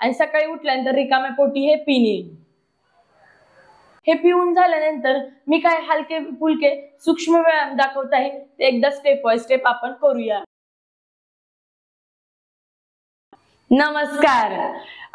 आणि सकाळी उठल्यानंतर रिकाम्या पोटी हे पिणे। हे पिऊन झाल्यानंतर मी काय हलके फुलके सूक्ष्म व्यायाम दाखवत आहे, ते एकदा स्टेप बाय स्टेप आपण करूया। नमस्कार।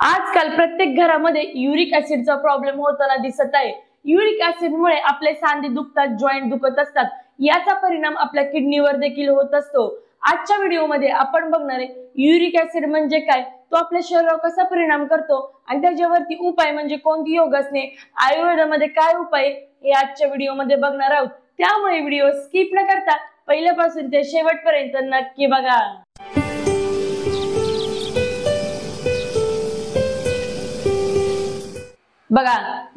आजकाल प्रत्येक घरामध्ये युरिक ऍसिडचा प्रॉब्लेम होताना दिसत आहे। युरिक ऍसिडमुळे आपले सांधे दुखतात, जॉइंट दुखत असतात, याचा परिणाम आपल्या किडनीवर देखील होत असतो। आजच्या व्हिडिओमध्ये आपण बघणार आहे युरिक ऍसिड म्हणजे काय, तो आपल्या शरीरावर कसा परिणाम करतो आणि त्याच्यावरती उपाय म्हणजे कोणती योगासने, आयुर्वेदामध्ये काय उपाय हे आजच्या व्हिडिओमध्ये बघणार आहोत। त्यामुळे व्हिडिओ स्किप न करता पहिल्यापासून ते शेवटपर्यंत नक्की बघा। बघा,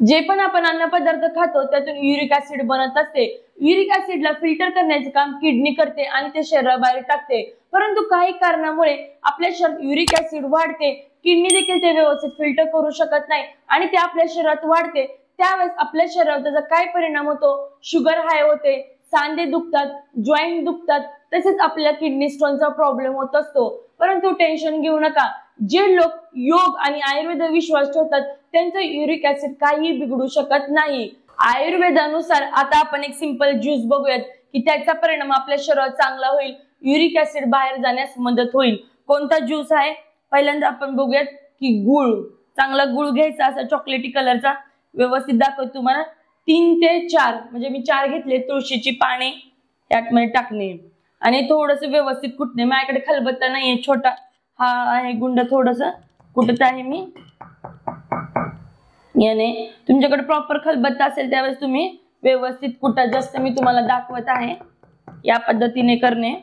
जे पण आपण अन्न पदार्थ खातो त्यातून युरिक ऍसिड बनत असते। युरिक ऍसिडला फिल्टर करण्याचे काम किडनी करते आणि ते शरीराबाहेर टाकते, परंतु काही कारणामुळे आपल्या शरीरात युरिक ऍसिड वाढते, किडनी देखील ते व्यवस्थित फिल्टर करू शकत नाही आणि ते आपल्या शरीरात वाढते। त्यावेळेस आपल्या शरीरावर त्याचा काय परिणाम होतो, शुगर हाय होते, सांधे दुखतात, जॉइंट दुखतात, तसेच आपल्या किडनी स्टोनचा प्रॉब्लेम होत असतो। परंतु टेन्शन घेऊ नका, जे लोक योग आणि आयुर्वेद विश्वास ठेवतात त्यांचं युरिक ऍसिड काही बिघडू शकत नाही। आयुर्वेदानुसार आता आपण एक सिंपल ज्यूस बघूयात की त्याचा परिणाम आपल्या शरीरावर चांगला होईल, युरिक ऍसिड बाहेर जाण्यास मदत होईल। कोणता ज्यूस आहे पहिल्यांदा आपण बघूयात की गुळ, चांगला गुळ घ्यायचा, असा चॉकलेटी कलरचा, व्यवस्थित दाखवतो तुम्हाला। 3 ते 4 म्हणजे मी 4 घेतले तुळशीची पाने यातमध्ये टाकणे आणि थोडस व्यवस्थित कुटणे। माझ्याकडे खलबत्ता नाहीये, छोटा हा आहे गुंड, थोडस कुटत आहे मी याने। तुमच्याकडे प्रॉपर खलबत्ता असेल त्यावेळेस तुम्ही व्यवस्थित कुटा, जास्त मी तुम्हाला दाखवत आहे या पद्धतीने करणे।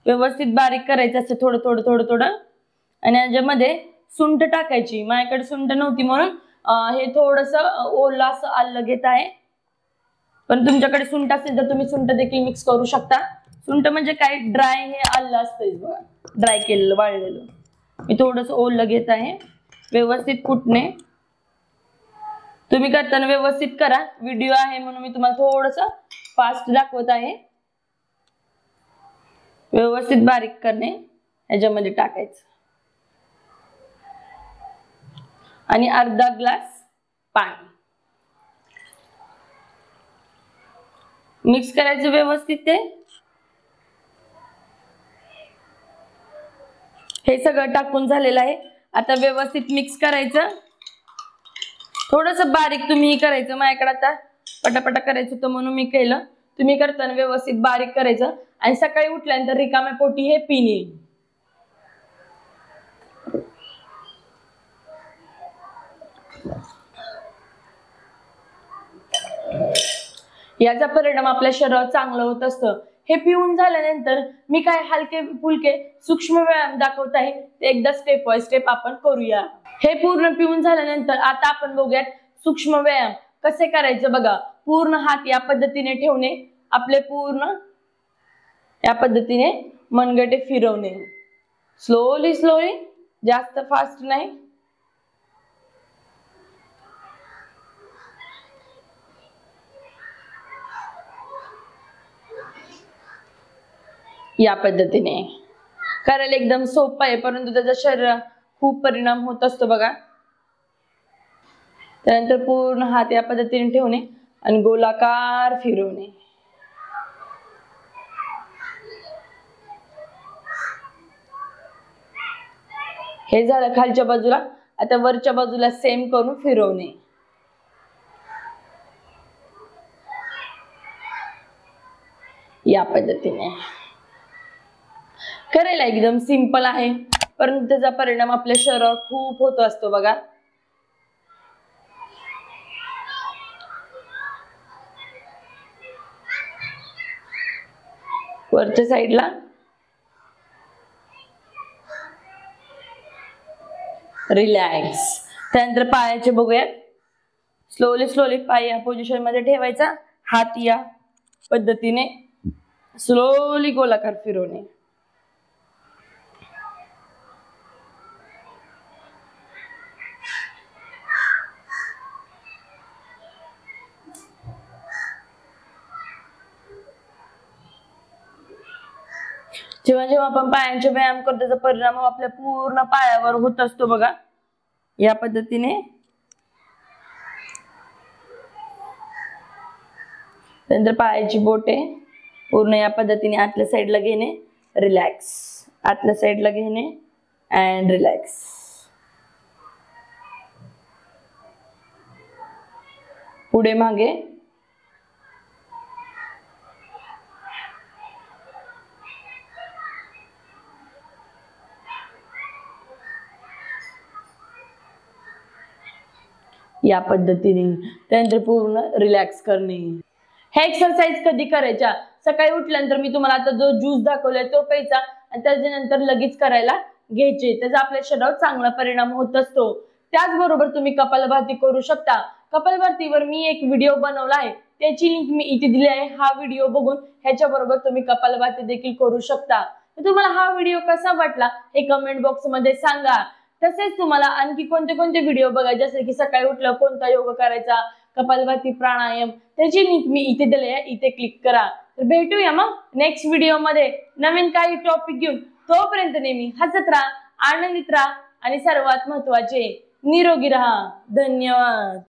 व्यवस्थित बारीक करायचं असं थोडं थोडं थोडं थोडं आणि याच्यामध्ये सुंठ टाकायची। माझ्याकडे सुंठ नव्हती म्हणून हे थोडस ओलं असं आलं घेत आहे, पण तुमच्याकडे सुंठ असेल तर तुम्ही सुंठ देखील मिक्स करू शकता। सुंठ म्हणजे काय, ड्राय हे आलं असतं बघा, ड्राय केलेलं, वाळलेलं। मी थोडस ओलं घेत आहे, व्यवस्थित कुटणे। तुम्ही करताना व्यवस्थित करा, व्हिडिओ आहे म्हणून मी तुम्हाला थोडस फास्ट दाखवत आहे। व्यवस्थित बारीक करणे, याच्यामध्ये टाकायचं आणि अर्धा ग्लास पाणी मिक्स करायचं व्यवस्थित। ते हे सगळं टाकून झालेलं आहे, आता व्यवस्थित मिक्स करायचं। थोडस बारीक तुम्ही करायचं, माझ्याकडे आता पटापटा करायचं होतं म्हणून मी केलं। तुम्ही करताना व्यवस्थित बारीक करायचं आणि सकाळी उठल्यानंतर रिकाम्या पोटी हे पिणे। याचा परिणाम आपल्या शरीरावर चांगला होत असतं। हे पिऊन झाल्यानंतर मी काय हलके फुलके सूक्ष्म व्यायाम दाखवत आहे, ते एकदा स्टेप बाय स्टेप आपण करूया। हे पूर्ण पिऊन झाल्यानंतर आता आपण बघूयात सूक्ष्म व्यायाम कसे करायचे। बघा, पूर्ण हात या पद्धतीने ठेवणे, आपले पूर्ण या पद्धतीने मनगटे फिरवणे, स्लोली स्लोली, जास्त फास्ट नाही। या पद्धतीने करायला एकदम सोपं आहे, परंतु त्याचा शरीरावर खूप परिणाम होत असतो बघा। त्यानंतर पूर्ण हात या पद्धतीने ठेवणे आणि गोलाकार फिरवणे। हे झालं खालच्या बाजूला, आता वरच्या बाजूला सेम करून फिरवणे। या पद्धतीने करायला एकदम सिंपल आहे, परंतु त्याचा परिणाम आपल्या शरीरावर खूप होत असतो बघा। वरच्या साईडला रिलॅक्स। त्यानंतर पायाचे बघूयात, स्लोली स्लोली पाय या पोझिशन मध्ये ठेवायचा, हात या पद्धतीने स्लोली गोलाकार फिरवणे। जेव्हा जेव्हा आपण पायांचे व्यायाम करतो त्याचा परिणाम आपल्या पूर्ण पायावर होत असतो बघा। या पद्धतीने नंतर पायाची बोटे पूर्ण या पद्धतीने आतल्या साईडला घेणे, रिलॅक्स, आतल्या साईडला घेणे अँड रिलॅक्स. पुढे मागे. या पद्धतीने त्यानंतर पूर्ण रिलॅक्स करणे. हे एक्सरसाइज कधी करायच्या? सकाळी उठल्यानंतर मी तुम्हाला आता जो ज्यूस दाखवलाय तो प्यायचा आणि त्याच्यानंतर लगेच करायला घ्यायचे. त्याचा आपल्या शरीरावर चांगला परिणाम होत असतो. त्याचबरोबर तुम्ही कपालभाती करू शकता. कपालभातीवर मी एक व्हिडिओ बनवला आहे, त्याची लिंक मी इथे दिली आहे. हा व्हिडिओ बघून ह्याच्या बरोबर तुम्ही कपालभाती देखील करू शकता. तुम्हाला हा व्हिडिओ कसा वाटला हे कमेंट बॉक्स मध्ये सांगा. तसेच तुम्हाला आणखी कोणते कोणते व्हिडिओ बघायचे, जसे की सकाळी उठल्यावर कोणता योग करायचा, कपालभाती, प्राणायाम, त्याची लिंक मी इथे दिली आहे, इथे क्लिक करा. तर भेटूया मग नेक्स्ट व्हिडिओ मध्ये नवीन काही टॉपिक घेऊन. तोपर्यंत नेहमी हसत राहा, आनंदित राहा आणि सर्वात महत्त्वाचे निरोगी राहा. धन्यवाद.